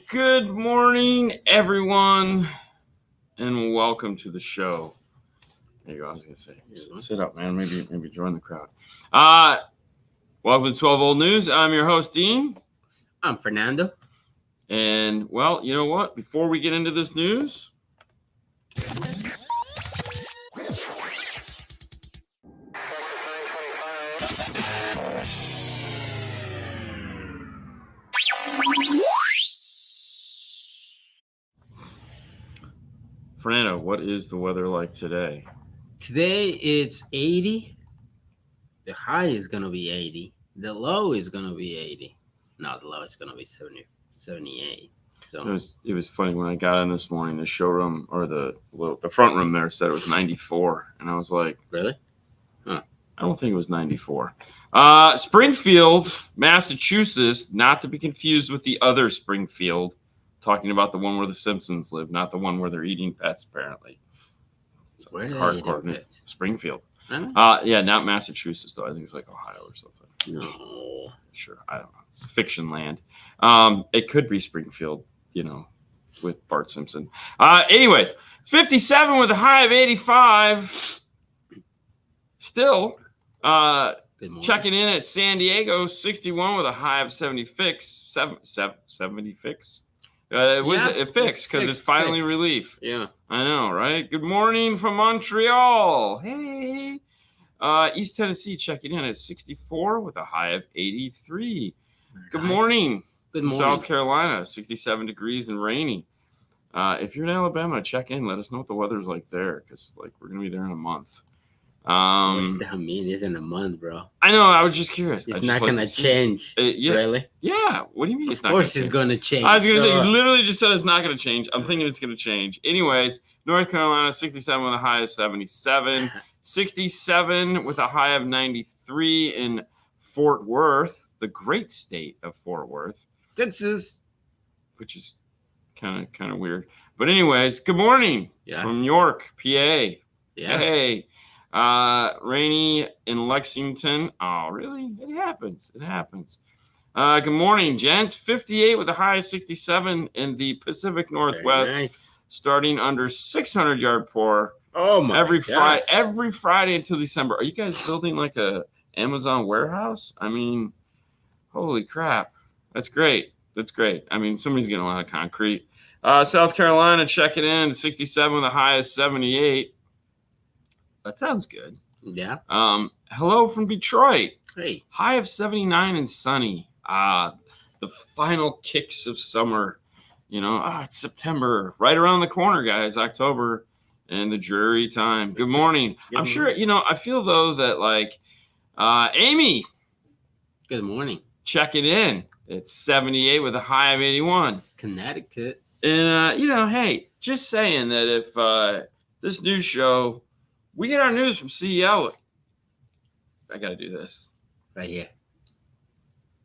Good morning, everyone, and welcome to the show. There you go. I was gonna say, sit up, man. Maybe join the crowd. Welcome to 12 Old News. I'm your host, Dean. I'm Fernando. And well, you know what? Before we get into this news, Fernando, what is the weather like today? Today it's 80. The high is going to be 80. The low is going to be 80. No, the low is going to be 78. So It was funny when I got in this morning. The showroom or the front room there said it was 94, and I was like, really? I don't think it was 94. Springfield, Massachusetts, not to be confused with the other Springfield, talking about the one where the Simpsons live, not the one where they're eating pets, apparently. So where hardcore pets? Springfield. Huh? Yeah, not Massachusetts, though. I think it's like Ohio or something. No. Sure, I don't know. It's fiction land. It could be Springfield, with Bart Simpson. Anyways, 57 with a high of 85. Still, checking in at San Diego, 61 with a high of 76. 76. It was a fix because it's finally relief. Yeah. I know, right? Good morning from Montreal. Hey. East Tennessee checking in at 64 with a high of 83. Good morning. Good morning. South Carolina, 67 degrees and rainy. If you're in Alabama, check in. Let us know what the weather's like there, because we're gonna be there in a month. What's that mean? It's in a month, bro. I know. I was just curious. It's not gonna change. Yeah. Really? Yeah. What do you mean? Of course, it's gonna change. I was gonna say, you literally just said it's not gonna change. I'm thinking it's gonna change. Anyways, North Carolina, 67 with a high of 77. 67 with a high of 93 in Fort Worth, the great state of Fort Worth, Texas, which is kind of weird. But anyways, good morning from York, PA. Yeah. Hey, rainy in Lexington. Oh, really? It happens. Good morning, gents. 58 with a high of 67 in the Pacific Northwest, nice. Starting under 600-yard pour. Oh my! Every Friday until December. Are you guys building like a Amazon warehouse? I mean, holy crap! That's great. I mean, somebody's getting a lot of concrete. South Carolina checking in 67 with a high of 78. That sounds good. Yeah. Hello from Detroit. Hey. High of 79 and sunny. The final kicks of summer. It's September, right around the corner, guys. October. And the dreary time. Good morning. I'm sure, I feel, though, that, Amy. Good morning. Checking in. It's 78 with a high of 81. Connecticut. And, hey, just saying that if this news show, we get our news from CEO. I got to do this. Right here.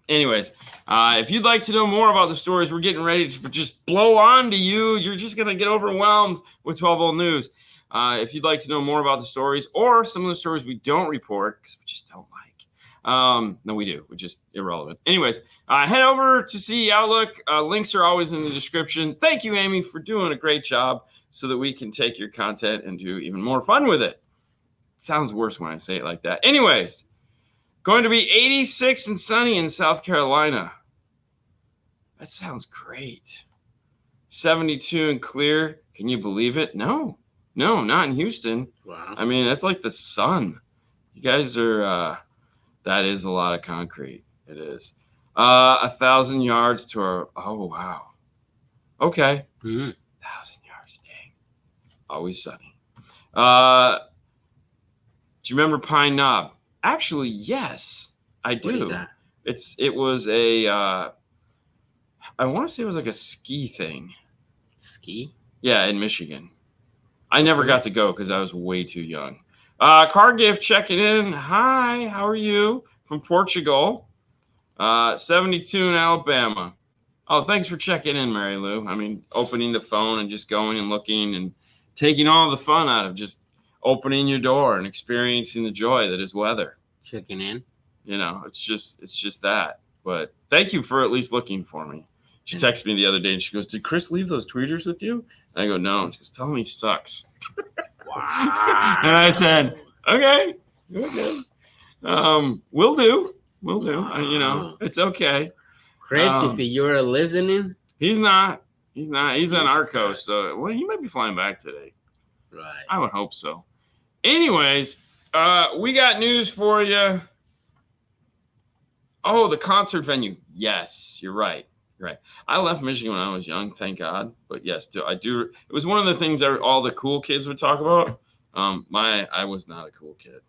Anyways, if you'd like to know more about the stories we're getting ready to just blow on to you, you're just going to get overwhelmed with 12 Old News. If you'd like to know more about the stories or some of the stories we don't report because we just don't like. No, we do. We're just irrelevant. Anyways, head over to CE Outlook. Links are always in the description. Thank you, Amy, for doing a great job so that we can take your content and do even more fun with it. Sounds worse when I say it like that. Anyways. Going to be 86 and sunny in South Carolina. That sounds great. 72 and clear. Can you believe it? No, not in Houston. Wow. I mean, that's like the sun. You guys are, that is a lot of concrete. It is. 1,000 yards to our, oh, wow. Okay. 1,000 yards, dang. Always sunny. Do you remember Pine Knob? Actually, yes, I do. What is that? It was a, I want to say it was like a ski thing. Ski? Yeah, in Michigan. I never got to go because I was way too young. Car gift checking in. Hi, how are you? From Portugal. 72 in Alabama. Oh, thanks for checking in, Mary Lou. I mean, opening the phone and just going and looking and taking all the fun out of just opening your door and experiencing the joy that is weather. Checking in. It's just that. But thank you for at least looking for me. She texted me the other day and she goes, "Did Chris leave those tweeters with you?" And I go, "No." And she goes, "Tell him he sucks." Wow. And I said, "Okay. We'll do. Wow. It's okay." Chris, if you're listening. He's not. He's on our Yes, coast, so well, he might be flying back today. Right. I would hope so. Anyways, we got news for you. Oh, the concert venue. Yes, you're right. I left Michigan when I was young, thank God. But yes, I do. It was one of the things that all the cool kids would talk about. I was not a cool kid.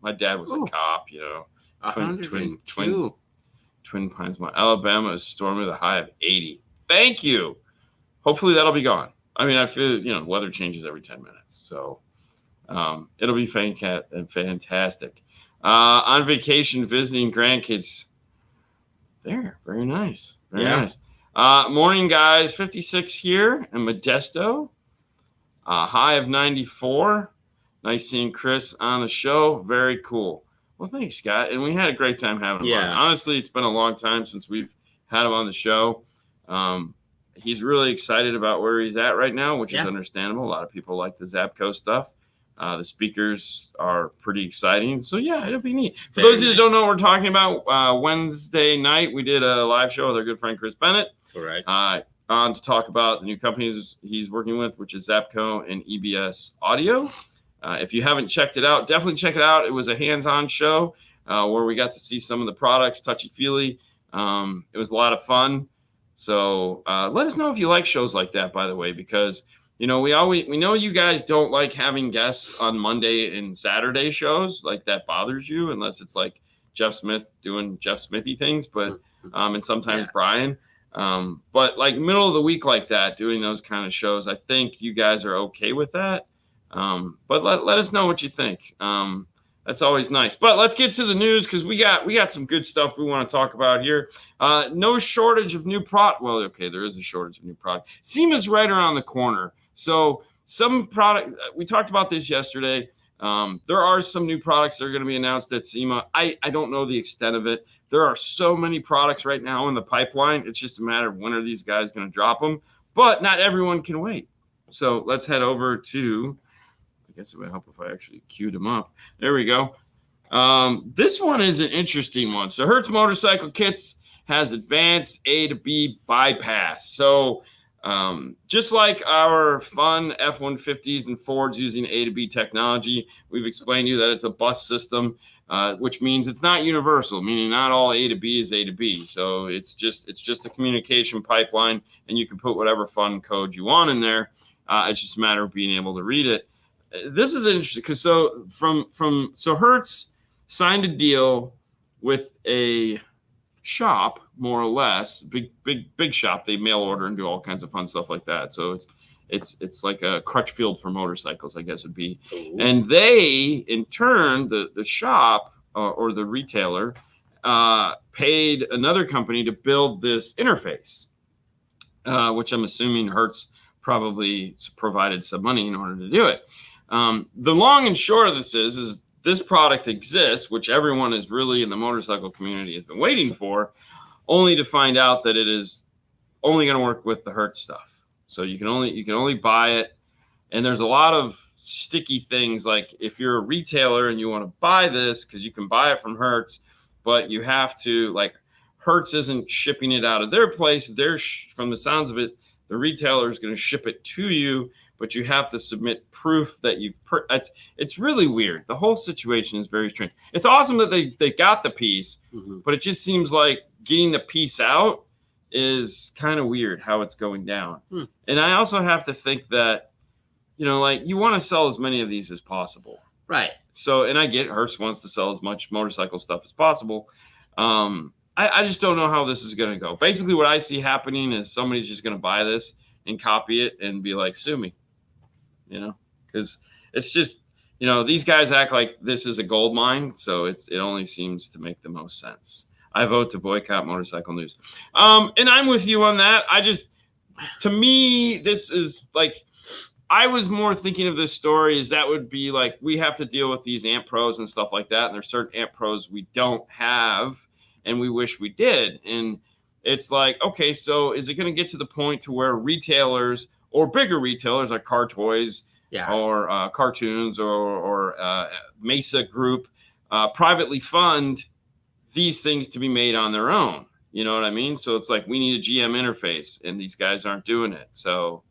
My dad was a cop. Twin Pines, Alabama is stormy with a high of 80. Thank you. Hopefully that'll be gone. I mean, I feel weather changes every 10 minutes, so it'll be fantastic. On vacation, visiting grandkids. There, very nice, very nice. Morning, guys. 56 here in Modesto. High of 94. Nice seeing Chris on the show. Very cool. Well, thanks, Scott. And we had a great time having him on. Honestly, it's been a long time since we've had him on the show. He's really excited about where he's at right now, which is understandable. A lot of people like the Zapco stuff. The speakers are pretty exciting. So, it'll be neat. For those of you that don't know what we're talking about, Wednesday night, we did a live show with our good friend Chris Bennett. Correct. On to talk about the new companies he's working with, which is Zapco and EBS Audio. If you haven't checked it out, definitely check it out. It was a hands-on show where we got to see some of the products, touchy-feely. It was a lot of fun. So let us know if you like shows like that, by the way, because we know you guys don't like having guests on Monday and Saturday shows. Like that bothers you unless it's like Jeff Smith doing Jeff Smithy things, but and sometimes Brian. But like middle of the week like that, doing those kind of shows, I think you guys are okay with that. But let us know what you think. That's always nice. But let's get to the news because we got some good stuff we want to talk about here. No shortage of new product. Well, okay, there is a shortage of new product. SEMA's right around the corner. So some product, we talked about this yesterday. There are some new products that are going to be announced at SEMA. I don't know the extent of it. There are so many products right now in the pipeline. It's just a matter of when are these guys going to drop them. But not everyone can wait. So let's head over to, I guess it would help if I actually queued them up. There we go. This one is an interesting one. So Hertz Motorcycle Kits has advanced A to B bypass. So just like our fun F-150s and Fords using A to B technology, we've explained to you that it's a bus system, which means it's not universal, meaning not all A to B is A to B. So it's just a communication pipeline, and you can put whatever fun code you want in there. It's just a matter of being able to read it. This is interesting because so Hertz signed a deal with a shop, more or less, big shop. They mail order and do all kinds of fun stuff like that. So it's like a Crutchfield for motorcycles, I guess it'd be. Ooh. And they, in turn, the shop or the retailer paid another company to build this interface, which I'm assuming Hertz probably provided some money in order to do it. The long and short of this is this product exists, which everyone is really in the motorcycle community has been waiting for, only to find out that it is only going to work with the Hertz stuff. So you can only buy it. And there's a lot of sticky things, like if you're a retailer and you want to buy this, because you can buy it from Hertz, but you have to, like, Hertz isn't shipping it out of their place. They're from the sounds of it, the retailer is going to ship it to you, but you have to submit proof that you've it's really weird. The whole situation is very strange. It's awesome that they got the piece, but it just seems like getting the piece out is kind of weird how it's going down. And I also have to think that, like, you want to sell as many of these as possible. Right. So, and I get Hertz wants to sell as much motorcycle stuff as possible. I just don't know how this is going to go. Basically, what I see happening is somebody's just going to buy this and copy it and be like, sue me, because it's just, these guys act like this is a gold mine. So it only seems to make the most sense. I vote to boycott motorcycle news. And I'm with you on that. To me, this is like, I was more thinking of this story as that would be like, we have to deal with these Amp Pros and stuff like that. And there's certain Amp Pros we don't have and we wish we did. And it's like, okay, so is it going to get to the point to where retailers or bigger retailers like Car Toys or Cartoons or Mesa Group privately fund these things to be made on their own? You know what I mean? So it's like we need a GM interface, and these guys aren't doing it. So,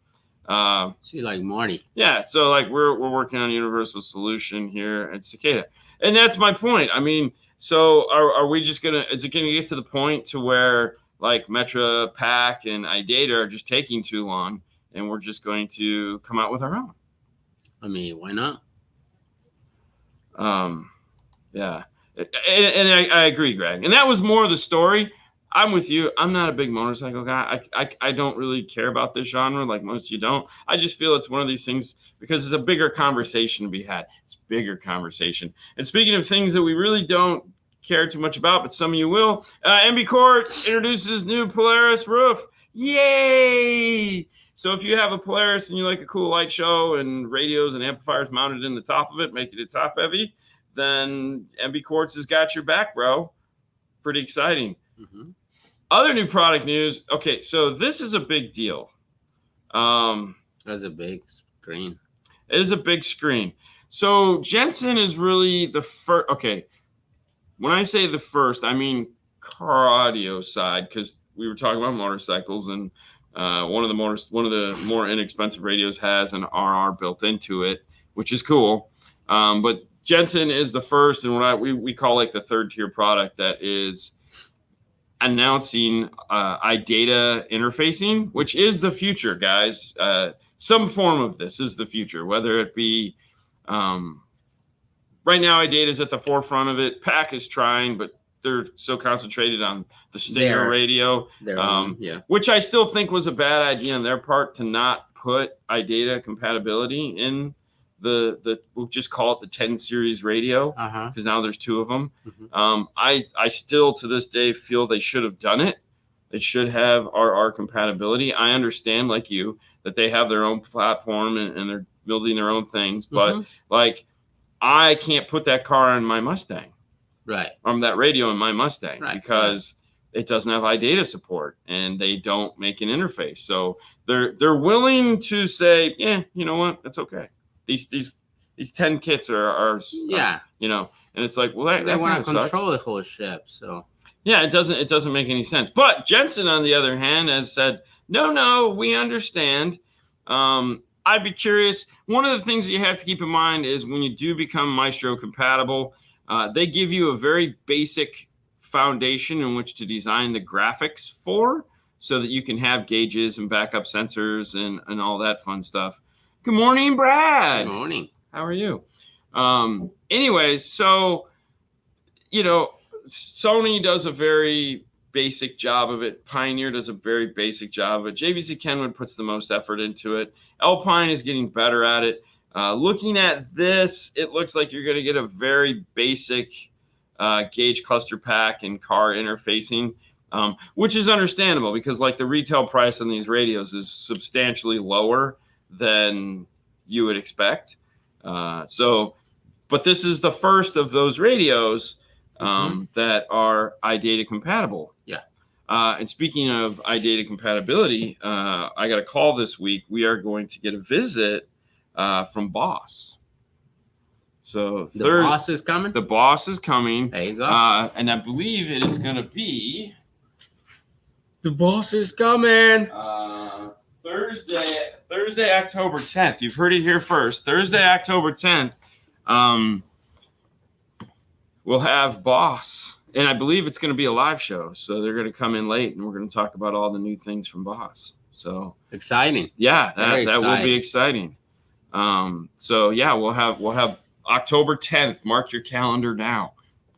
see, like Marty. Yeah. So like we're working on a universal solution here at Cicada, and that's my point. I mean, so are we just gonna? Is it gonna get to the point to where like Metra, Pack, and iData are just taking too long, and we're just going to come out with our own? I mean, why not? Yeah, and I agree, Greg. And that was more of the story. I'm with you. I'm not a big motorcycle guy. I don't really care about this genre like most of you don't. I just feel it's one of these things because it's a bigger conversation to be had. It's a bigger conversation. And speaking of things that we really don't care too much about, but some of you will, MB Court introduces new Polaris roof. Yay! So if you have a Polaris and you like a cool light show and radios and amplifiers mounted in the top of it, making it top heavy, then MB Quartz has got your back, bro. Pretty exciting. Mm-hmm. Other new product news. Okay, so this is a big deal. That's a big screen. It is a big screen. So Jensen is really the first. Okay, when I say the first, I mean car audio side, because we were talking about motorcycles, and one of the more inexpensive radios has an RR built into it, which is cool. But Jensen is the first, and what we call like the third tier product that is announcing iData interfacing, which is the future, guys. Some form of this is the future, whether it be right now iData is at the forefront of it. Pack is trying, but they're so concentrated on the Stinger radio, which I still think was a bad idea on their part to not put iData compatibility in the we'll just call it the 10 series radio, because now there's two of them. Mm-hmm. I still to this day feel they should have done it. They should have RR compatibility. I understand, like you, that they have their own platform and they're building their own things, but like I can't put that car in my Mustang, right? That radio in my Mustang, because it doesn't have iData support and they don't make an interface. So they're willing to say, yeah, you know what, that's okay. These 10 kits are you know, and it's like, well, they want to control the whole ship, so yeah, it doesn't make any sense. But Jensen, on the other hand, has said, no, we understand. I'd be curious. One of the things that you have to keep in mind is when you do become Maestro compatible, they give you a very basic foundation in which to design the graphics for, so that you can have gauges and backup sensors and all that fun stuff. Good morning, Brad. Good morning. How are you? Anyways, so, you know, Sony does a very basic job of it. Pioneer does a very basic job of it. JVC Kenwood puts the most effort into it. Alpine is getting better at it. Looking at this, it looks like you're going to get a very basic gauge cluster pack and car interfacing, which is understandable because like the retail price on these radios is substantially lower than you would expect. But this is the first of those radios that are iData compatible. Yeah. And speaking of iData compatibility, I got a call this week. We are going to get a visit from Boss. So the boss is coming? The boss is coming. There you go. And I believe it is going to be... The boss is coming. Thursday, October 10th. You've heard it here first. Thursday, October 10th. We'll have Boss. And I believe it's going to be a live show. So they're going to come in late and we're going to talk about all the new things from Boss. So exciting. Yeah, that will be exciting. So yeah, we'll have October 10th. Mark your calendar now.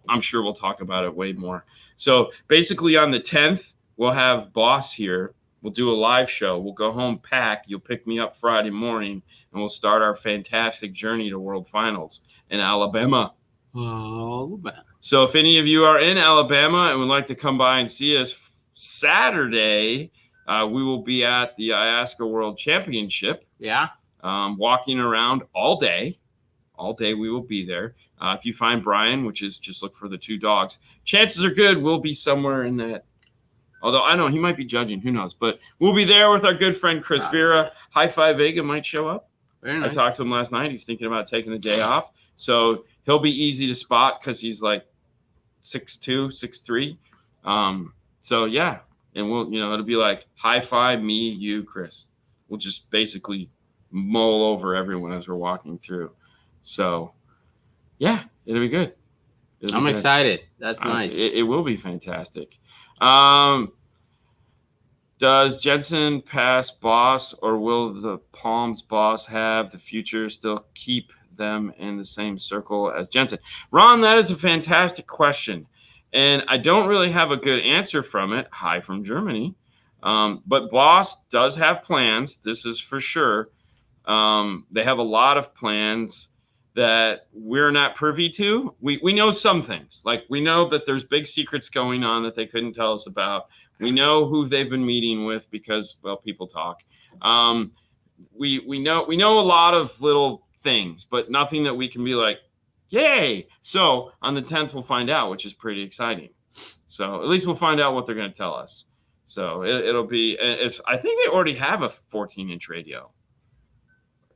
I'm sure we'll talk about it way more. So basically on the 10th, we'll have Boss here. We'll do a live show. We'll go home, pack. You'll pick me up Friday morning, and we'll start our fantastic journey to World Finals in Alabama. So if any of you are in Alabama and would like to come by and see us Saturday, we will be at the Iasca World Championship. Yeah. Walking around all day. All day we will be there. If you find Brian, which is just look for the two dogs, chances are good we'll be somewhere in that Although I know he might be judging, who knows? But we'll be there with our good friend Chris Vera. High Five Vega might show up. Very nice. I talked to him last night. He's thinking about taking the day off, so he'll be easy to spot because he's like 6'2", 6'3". So yeah, and we'll it'll be like high five me, you, Chris. We'll just basically mull over everyone as we're walking through. So yeah, it'll be good. I'm excited. That's nice. It will be fantastic. Does Jensen pass Boss, or will the Palms boss have the future still keep them in the same circle as Jensen? Ron, that is a fantastic question. And I don't really have a good answer from it. Hi from Germany. But Boss does have plans. This is for sure. They have a lot of plans that we're not privy to. We know some things. Like we know that there's big secrets going on that they couldn't tell us about. We know who they've been meeting with because, well, people talk. We know a lot of little things, but nothing that we can be like, yay. So on the 10th, we'll find out, which is pretty exciting. So at least we'll find out what they're going to tell us. So it'll be, I think they already have a 14-inch radio.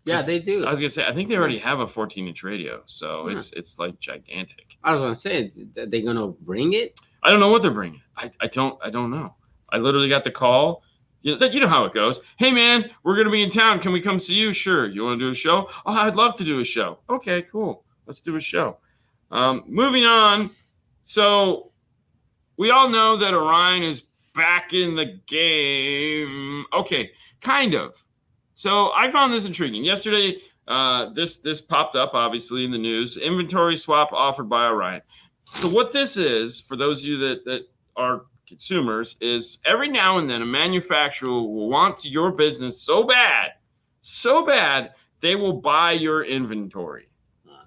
Yeah, they do. I was going to say, I think they already have a 14-inch radio. So it's like gigantic. I was going to say, are they going to bring it? I don't know what they're bringing. I don't know. I literally got the call. You know how it goes. Hey, man, we're going to be in town. Can we come see you? Sure. You want to do a show? Oh, I'd love to do a show. Okay, cool. Let's do a show. Moving on. So we all know that Orion is back in the game. Okay, kind of. So I found this intriguing. Yesterday, this popped up, obviously, in the news. Inventory swap offered by Orion. So what this is, for those of you that are consumers, is every now and then a manufacturer will want your business so bad, they will buy your inventory.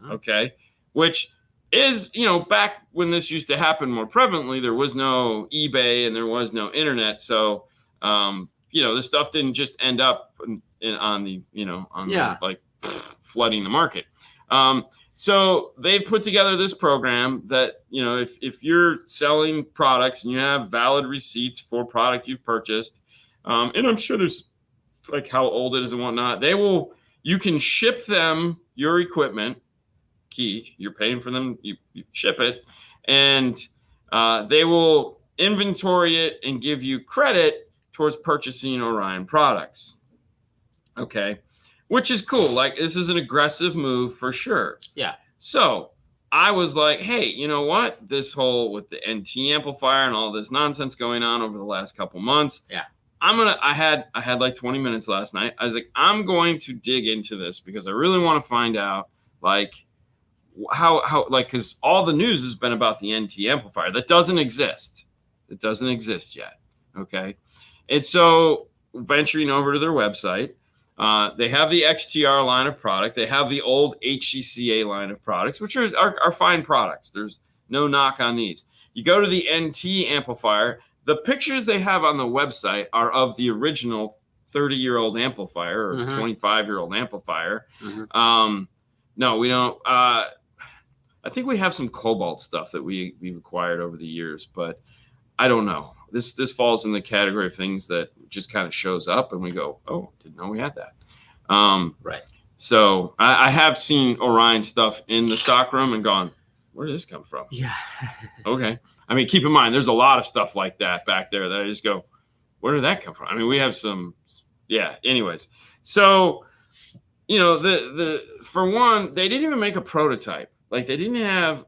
Okay? Which is, back when this used to happen more prevalently, there was no eBay and there was no internet. So, this stuff didn't just end up flooding the market. So they've put together this program that, if you're selling products and you have valid receipts for product you've purchased, and I'm sure there's like how old it is and whatnot, you can ship them your equipment. Key, you're paying for them, you ship it, and they will inventory it and give you credit towards purchasing Orion products. Okay. Which is cool. Like, this is an aggressive move for sure. Yeah. So I was like, hey, you know what? This whole with the NT amplifier and all this nonsense going on over the last couple months. Yeah. I had like 20 minutes last night. I was like, I'm going to dig into this because I really want to find out like how because all the news has been about the NT amplifier that doesn't exist. It doesn't exist yet. Okay. And so venturing over to their website, they have the XTR line of product. They have the old HCCA line of products, which are fine products. There's no knock on these. You go to the NT amplifier. The pictures they have on the website are of the original 30-year-old amplifier or 25-year-old amplifier. No, we don't. I think we have some Cobalt stuff that we've acquired over the years, but I don't know. This falls in the category of things that just kind of shows up and we go, oh, didn't know we had that. Right. So I have seen Orion stuff in the stock room and gone, where did this come from? Yeah. Okay. I mean, keep in mind, there's a lot of stuff like that back there that I just go, where did that come from? I mean, we have some, yeah. Anyways, so the for one, they didn't even make a prototype. Like they didn't have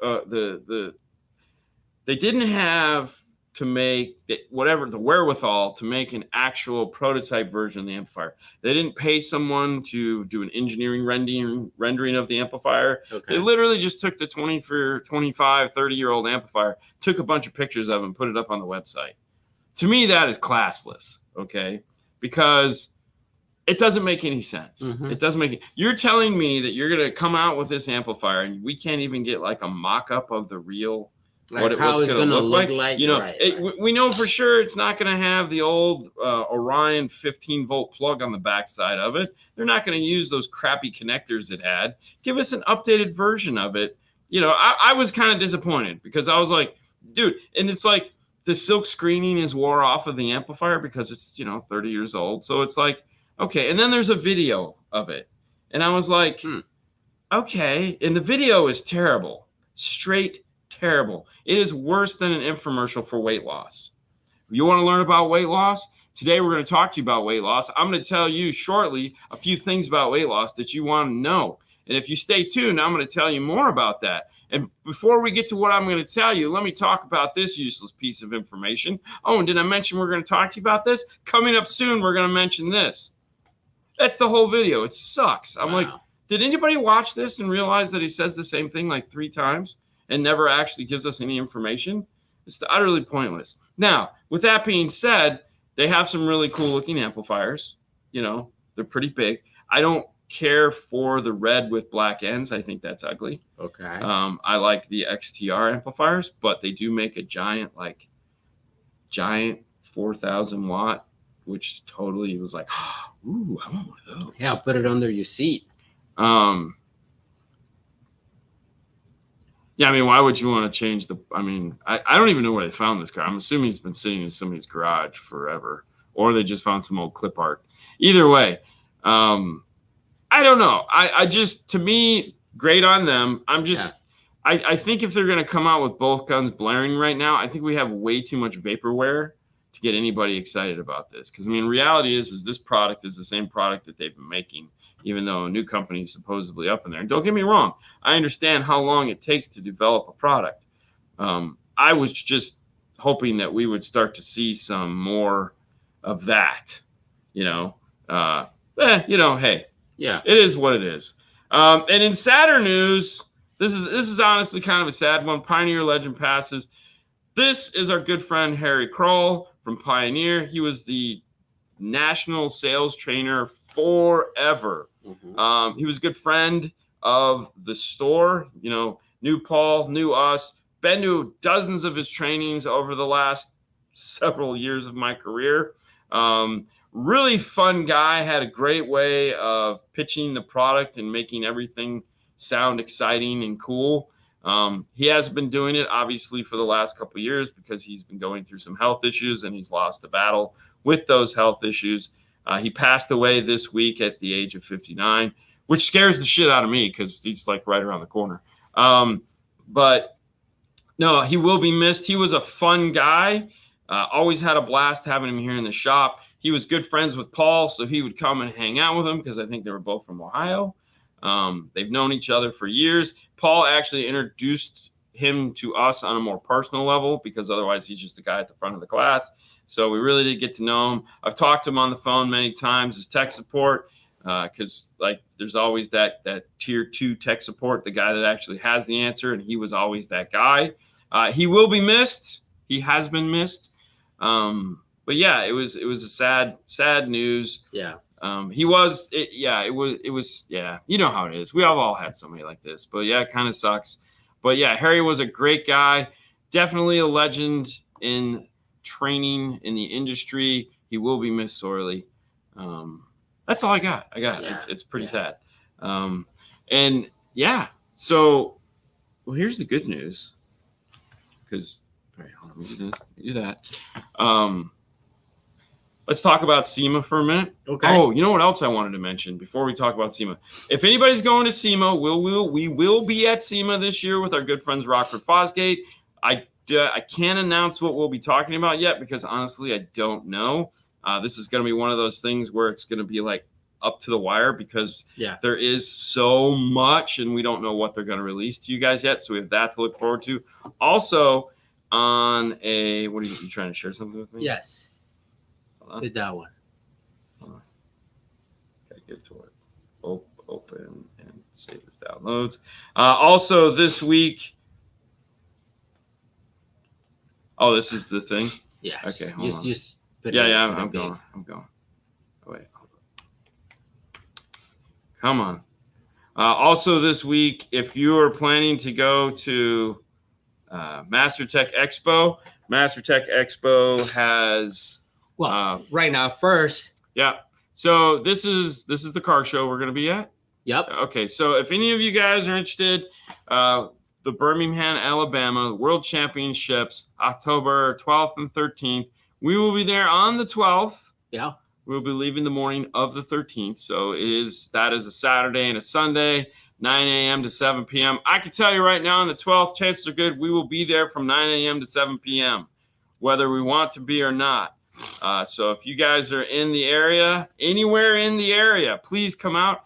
they didn't have to make the wherewithal to make an actual prototype version of the amplifier. They didn't pay someone to do an engineering rendering of the amplifier. Okay. They literally just took the 25, 30-year-old amplifier, took a bunch of pictures of it and put it up on the website. To me, that is classless, okay? Because it doesn't make any sense. It doesn't make You're telling me that you're going to come out with this amplifier and we can't even get like a mock-up of the real what's going to look like. We know for sure it's not going to have the old Orion 15-volt plug on the backside of it. They're not going to use those crappy connectors it had. Give us an updated version of it. I was kind of disappointed because I was like, dude, and it's like, the silk screening is wore off of the amplifier because it's, 30 years old. So it's like, okay. And then there's a video of it. And I was like, okay. And the video is terrible, straight terrible. It is worse than an infomercial for weight loss. If you want to learn about weight loss, today we're going to talk to you about weight loss. I'm going to tell you shortly a few things about weight loss that you want to know. And if you stay tuned, I'm going to tell you more about that. And before we get to what I'm going to tell you, let me talk about this useless piece of information. Oh, and did I mention we're going to talk to you about this? Coming up soon, we're going to mention this. That's the whole video. It sucks. I'm like, did anybody watch this and realize that he says the same thing like 3 times and never actually gives us any information? It's utterly pointless. Now, with that being said, they have some really cool looking amplifiers. They're pretty big. I don't care for the red with black ends. I think that's ugly. Okay. I like the XTR amplifiers, but they do make a giant 4,000 watt, which totally was like, ooh, I want one of those. Yeah, put it under your seat. Yeah, I mean, why would you want to change I don't even know where they found this car. I'm assuming it's been sitting in somebody's garage forever, or they just found some old clip art. Either way, I don't know. I just, to me, great on them. I think if they're going to come out with both guns blaring right now, I think we have way too much vaporware to get anybody excited about this. Because, reality is this product is the same product that they've been making, even though a new company is supposedly up in there. And don't get me wrong, I understand how long it takes to develop a product. I was just hoping that we would start to see some more of that, hey, yeah, it is what it is. And in sadder news, this is honestly kind of a sad one. Pioneer legend passes. This is our good friend Harry Kroll from Pioneer. He was the national sales trainer forever. Mm-hmm. He was a good friend of the store, knew Paul, knew us, been to dozens of his trainings over the last several years of my career. Really fun guy, had a great way of pitching the product and making everything sound exciting and cool. He has been doing it, obviously, for the last couple of years because he's been going through some health issues and he's lost the battle with those health issues. He passed away this week at the age of 59, which scares the shit out of me because he's like right around the corner. But no, he will be missed. He was a fun guy. Always had a blast having him here in the shop. He was good friends with Paul, so he would come and hang out with him because I think they were both from Ohio. They've known each other for years. Paul actually introduced him to us on a more personal level because otherwise he's just the guy at the front of the class. So we really did get to know him. I've talked to him on the phone many times as tech support because there's always that tier 2 tech support, the guy that actually has the answer, and he was always that guy. He will be missed. He has been missed. But yeah, it was a sad news. Yeah. It was, you know how it is. We have all had somebody like this, but yeah, it kind of sucks. But yeah, Harry was a great guy, definitely a legend in training in the industry. He will be missed sorely. That's all I got. It's pretty sad. And yeah, so here's the good news. Because all right, hold on, let me do that. Let's talk about SEMA for a minute. Okay. Oh, you know what else I wanted to mention before we talk about SEMA? If anybody's going to SEMA, we will be at SEMA this year with our good friends Rockford Fosgate. I can't announce what we'll be talking about yet because honestly, I don't know. This is going to be one of those things where it's going to be like up to the wire because there is so much and we don't know what they're going to release to you guys yet. So we have that to look forward to. Also, on a, what are you trying to share something with me? Yes. Did that one. Hold on. Gotta get to it. Open and save as downloads. Also this week. Oh, this is the thing? Yes. Okay, hold on. Just I'm going. Oh, wait. Come on. Also this week, if you are planning to go to MasterTech Expo Expo has right now first. Yeah. So this is the car show we're going to be at. Yep. Okay. So if any of you guys are interested, the Birmingham, Alabama World Championships, October 12th and 13th. We will be there on the 12th. Yeah. We'll be leaving the morning of the 13th. So that is a Saturday and a Sunday, 9 a.m. to 7 p.m. I can tell you right now on the 12th, chances are good we will be there from 9 a.m. to 7 p.m., whether we want to be or not. So if you guys are in the area, anywhere in the area, please come out.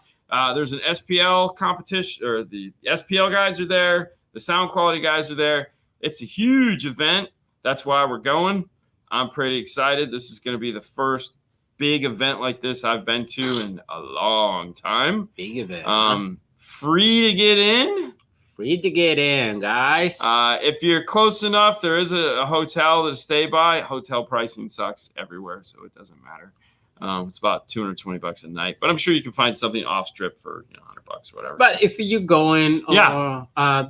There's an SPL competition, or the SPL guys are there. The sound quality guys are there. It's a huge event. That's why we're going. I'm pretty excited. This is going to be the first big event like this I've been to in a long time. Big event. Free to get in. Free to get in, guys. If you're close enough, there is a hotel to stay by. Hotel pricing sucks everywhere, so it doesn't matter. It's about $220 a night, but I'm sure you can find something off strip for $100, whatever. But if you're going,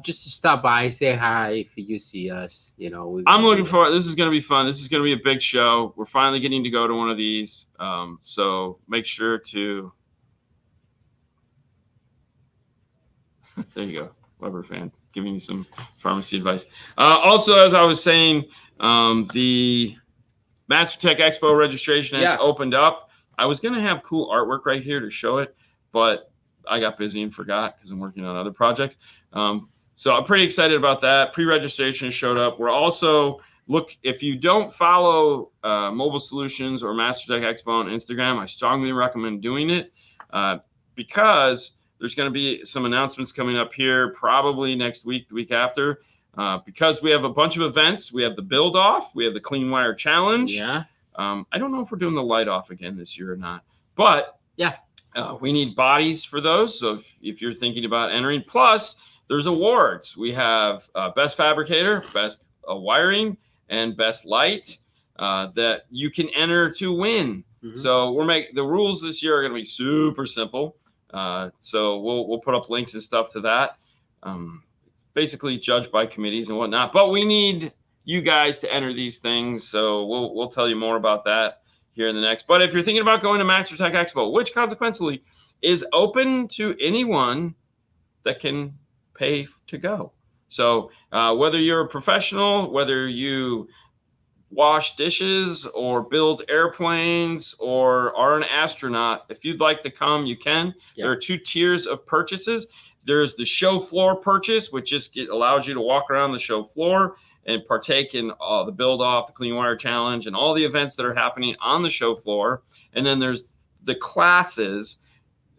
just to stop by, say hi. If you see us, I'm looking forward. This is going to be fun. This is going to be a big show. We're finally getting to go to one of these, so make sure to. There you go, Weber fan, giving you some pharmacy advice. Also, as I was saying, the MasterTech Expo registration has opened up. I was going to have cool artwork right here to show it, but I got busy and forgot because I'm working on other projects. So I'm pretty excited about that. Pre-registration showed up. We're also, if you don't follow Mobile Solutions or MasterTech Expo on Instagram, I strongly recommend doing it because there's going to be some announcements coming up here probably next week, the week after. Because we have a bunch of events. We have the build off. We have the Clean Wire Challenge. Yeah. I don't know if we're doing the light off again this year or not. But we need bodies for those. So if you're thinking about entering, plus there's awards. We have Best Fabricator, Best Wiring, and Best Light that you can enter to win. Mm-hmm. So the rules this year are going to be super simple. So we'll put up links and stuff to that. Basically judged by committees and whatnot, but we need you guys to enter these things. So we'll tell you more about that here in the next. But if you're thinking about going to MasterTech Expo, which consequently is open to anyone that can pay to go. So whether you're a professional, whether you wash dishes or build airplanes or are an astronaut, if you'd like to come, you can. Yeah. There are 2 tiers of purchases. There's the show floor purchase, which just allows you to walk around the show floor and partake in the build off, the Clean Wire Challenge, and all the events that are happening on the show floor. And then there's the classes.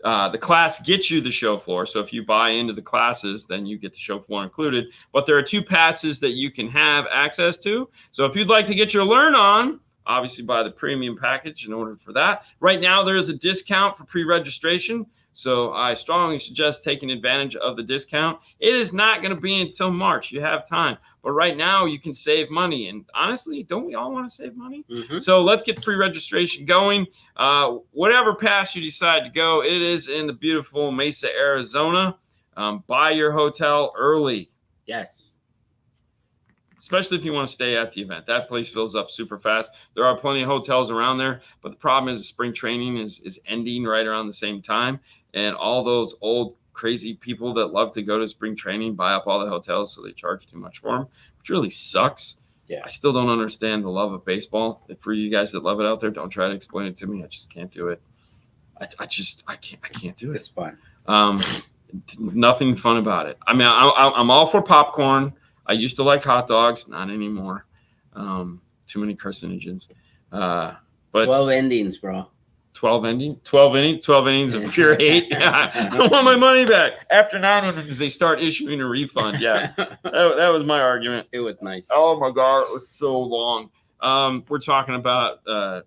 The class gets you the show floor. So if you buy into the classes, then you get the show floor included. But there are 2 passes that you can have access to. So if you'd like to get your learn on, obviously buy the premium package in order for that. Right now, there is a discount for pre-registration. So I strongly suggest taking advantage of the discount. It is not going to be until March. You have time. But right now, you can save money. And honestly, don't we all want to save money? Mm-hmm. So let's get pre-registration going. Whatever pass you decide to go, it is in the beautiful Mesa, Arizona. Buy your hotel early. Yes. Especially if you want to stay at the event. That place fills up super fast. There are plenty of hotels around there. But the problem is spring training is ending right around the same time. And all those old crazy people that love to go to spring training buy up all the hotels, so they charge too much for them, which really sucks. Yeah. I still don't understand the love of baseball. For you guys that love it out there, don't try to explain it to me. I just can't do it. I can't do it. It's fun. Nothing fun about it. I mean, I'm all for popcorn. I used to like hot dogs, not anymore. Too many carcinogens. But 12 endings, bro. 12 innings of pure hate. Yeah, I want my money back. After 9 innings, they start issuing a refund. Yeah, that was my argument. It was nice. Oh my God, it was so long. We're talking about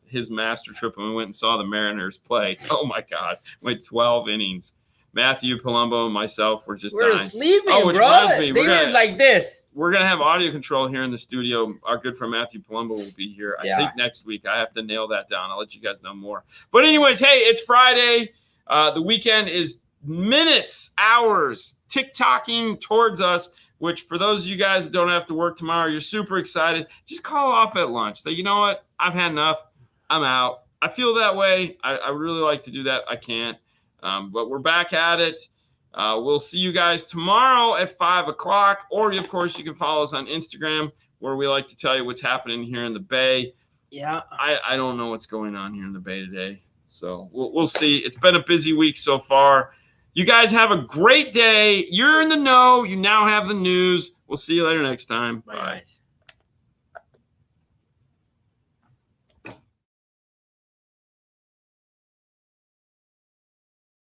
his master trip when we went and saw the Mariners play. Oh my God, went 12 innings. Matthew, Palumbo, and myself were just dying. Sleeping, which reminds me, they were like this. We're going to have audio control here in the studio. Our good friend Matthew Palumbo will be here, I think, next week. I have to nail that down. I'll let you guys know more. But anyways, hey, it's Friday. The weekend is minutes, hours, tick-tocking towards us, which for those of you guys that don't have to work tomorrow, you're super excited. Just call off at lunch. Say, you know what? I've had enough. I'm out. I feel that way. I really like to do that. I can't. But we're back at it. We'll see you guys tomorrow at 5 o'clock. Or, of course, you can follow us on Instagram, where we like to tell you what's happening here in the Bay. Yeah. I don't know what's going on here in the Bay today. So we'll see. It's been a busy week so far. You guys have a great day. You're in the know. You now have the news. We'll see you later next time. Bye, guys.